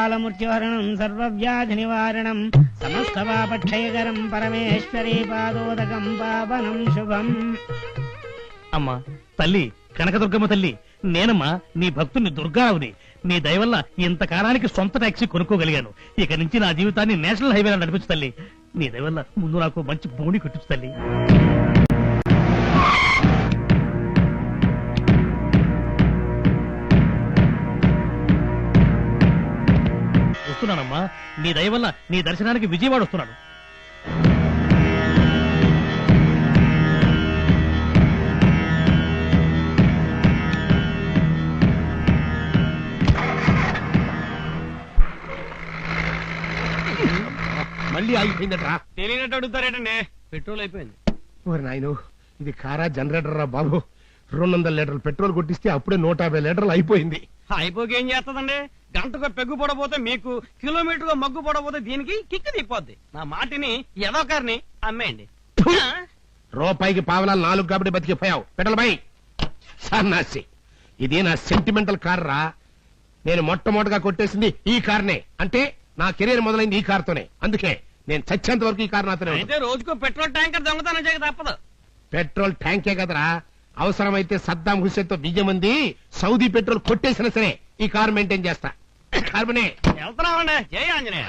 అకాలమృత్యుహరణం సర్వవ్యాధి నివారణం సమస్తపాపక్షయకరం పరమేశ్వరీ పాదోదకం పావనం శుభం. అమ్మా తల్లి కనకదుర్గమ్మ తల్లి, నేనమ్మా నీ భక్తుని దుర్గారావుని. నీ దయవల్ల ఇంతకాలానికి సొంత టాక్సీ కొనుక్కోగలిగాను. ఇక నుంచి నా జీవితాన్ని నేషనల్ హైవేలో నడిపించు తల్లి. నీ దయవల్ల ముందు నాకు మంచి బోణి కొట్టించు తల్లి. వస్తున్నానమ్మా, నీ దయవల్ల నీ దర్శనానికి విజయవాడ వస్తున్నాను. మళ్ళీ ఆగిపోయిందట్రా. తెలియనట్టు అడుగుతారేటండి, పెట్రోల్ అయిపోయింది. ఓరి నాయను, ఇది కారా జనరేటర్ రా బాబు. 200 లీటర్లు పెట్రోల్ కొట్టిస్తే అప్పుడే 150 లీటర్లు అయిపోయింది. అయిపోయి ఏం చేస్తుందండి? గంటకు పెగ్గు పడబోతే మీకు, కిలోమీటర్ మగ్గు పడబోతే దీనికి కిక్కు తిప్పొద్ది. నా మాటిని ఏదో ఒకరిని అమ్మేయండి. రూపాయికి పావలాలు 4 కాబట్టి బతికిపోయావు. పెట్రోల్ బై సన్నాసి. ఇది నా సెంటిమెంటల్ కార్ రా. నేను మొట్టమొదటిగా కొట్టేసింది ఈ కార్నే. అంటే నా కెరీర్ మొదలైంది ఈ కారుతోనే. అందుకే నేను చచ్చేంత వరకు ఈ కారు నాతోనే. అయితే రోజుకు పెట్రోల్ ట్యాంకర్ దొంగతనం చేయక తప్పదు. పెట్రోల్ ట్యాంకే కదరా, అవసరమైతే సద్దాం హుస్సేన్ తో బియ్యం ఉంది. సౌదీ పెట్రోల్ కొట్టేసినా సరే ఈ కారు మెయింటైన్ చేస్తా. కార్బనే వెళ్తున్నామండి. జై ఆంజనేయ.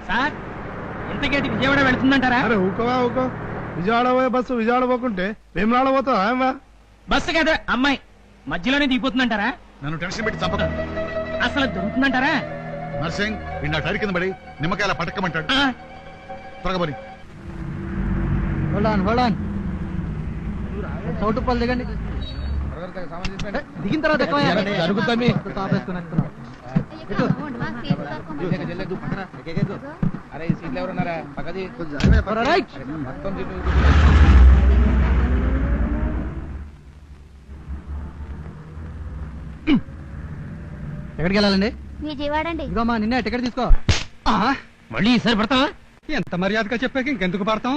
సార్, ఇంతకేటి విజయవాడ వెళ్తుందంటారా? అరే ఊకవా ఊకో. విజయవాడ పోయే బస్సు విజయవాడ పోకుంటే వేమనాడ పోతావా? బస్సు కదా అమ్మాయి, మధ్యలోనే దిగిపోతుందంటారా? నన్ను టెన్షన్ పెట్టి చంపక. అసలు దొరుకుతుందంటారా? నర్సింగ్ నిన్న టైర్ కింద పడి నిమ్మకాయల పటక్కమంటాడు. త్వరగా పని. చౌటుపల్లి దిగండి. దిగిన తర్వాత జరుగుతుంది. అరే సీట్లు ఎవరున్నారా? పక్కది మొత్తం ఎక్కడికి వెళ్ళాలండి? విజయవాడ అండి. ఇదిగోమ్మా, నిన్నే టికెట్ తీసుకో. మళ్ళీ ఈసారి పడతావా? ఎంత మర్యాదగా చెప్పాక ఇంకెందుకు పడతాం?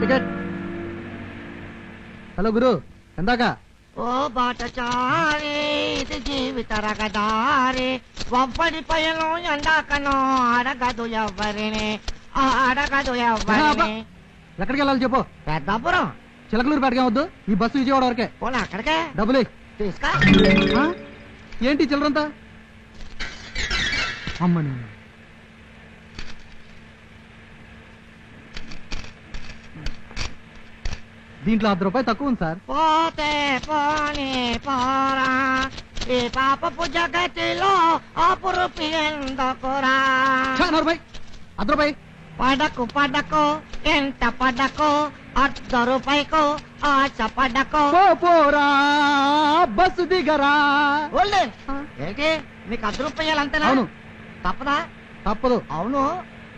టికెట్. హలో గురు, ఎందాక? ఓ బాటచారి ఇది జీవిత రగదారి, ఒవ్వడి పయను ఎందాకనో అడగదు ఎవ్వరిని, అడగదు ఎవ్వరిని. ఎక్కడికి వెళ్ళాలి చెప్పు. పెద్దాపురం. చిలకలూరు పెడగా వద్దు, ఈ బస్సు విజయవాడ వరకే. పోనా అక్కడికే? డబ్బులు తీసుకో. ఏంటి చిల్లరంతా? అమ్మని దీంట్లో 10 రూపాయలు తక్కువ ఉంది సార్. పోతే పోనీ పోరా, ఈ పాపపు జగతిలో అపురూపి ఎందుకురా. 10 రూపాయి. పడకు పడకు ఎంత పడకు, 10 రూపాయకు ఆశ పడకు. పోరా బస్సు దిగరా. ఏంటి నీకు 10 రూపాయలు అంతేనా? అవును. తప్పదా? తప్పదు. అవును,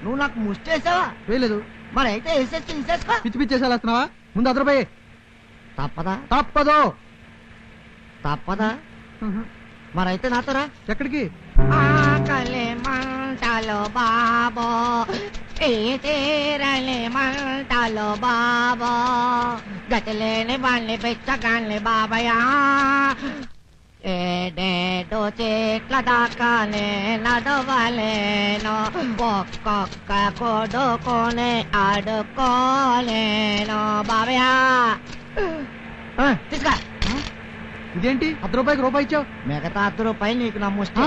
నువ్వు నాకు ముష్టేసావా? వేయలేదు. మరి అయితే వేసేసి తీసేసుకో. పిచ్చి పిచ్చేసేస్తున్నావా? ముందు 10 రూపాయి. తప్పదా? తప్పదు. తప్పదా? మరైతే నాతోరా. ఎక్కడికి? ఆకలి మంటలు బాబో, ఈ తీరని మంటలు బాబో, గతిలేని వాళ్ళని పెచ్చగాన్ని బాబయా, ఏడేడు చెట్ల దాకానే నడవలేను, ఒక్కొక్క కొడుకుని ఆడుకోలేను బాబయా. తీసుకా. ఇదేంటి 10 రూపాయకి రూపాయి ఇచ్చావు? మిగతా 10 రూపాయలు నీకు నా ముష్టి.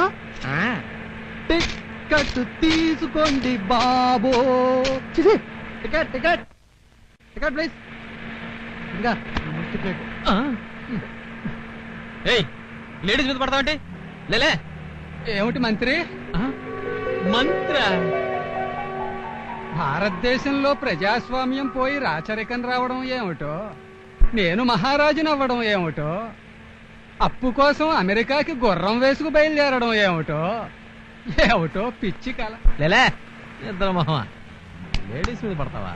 టికెట్ తీసుకోండి బాబో. Ticket ticket ticket please. ఇంకా టికెట్. లేడీస్ మీద పడతావంటే లేలే. ఏమిటి మంత్రి? మంత్ర భారతదేశంలో ప్రజాస్వామ్యం పోయి రాచరికం రావడం ఏమిటో, నేను మహారాజుని అవ్వడం ఏమిటో, అప్పు కోసం అమెరికాకి గుర్రం వేసుకు బయలుదేరడం ఏమిటో పిచ్చి కల. లేలే ఇద్దరు మొహమా, లేడీస్ మీద పడతావా?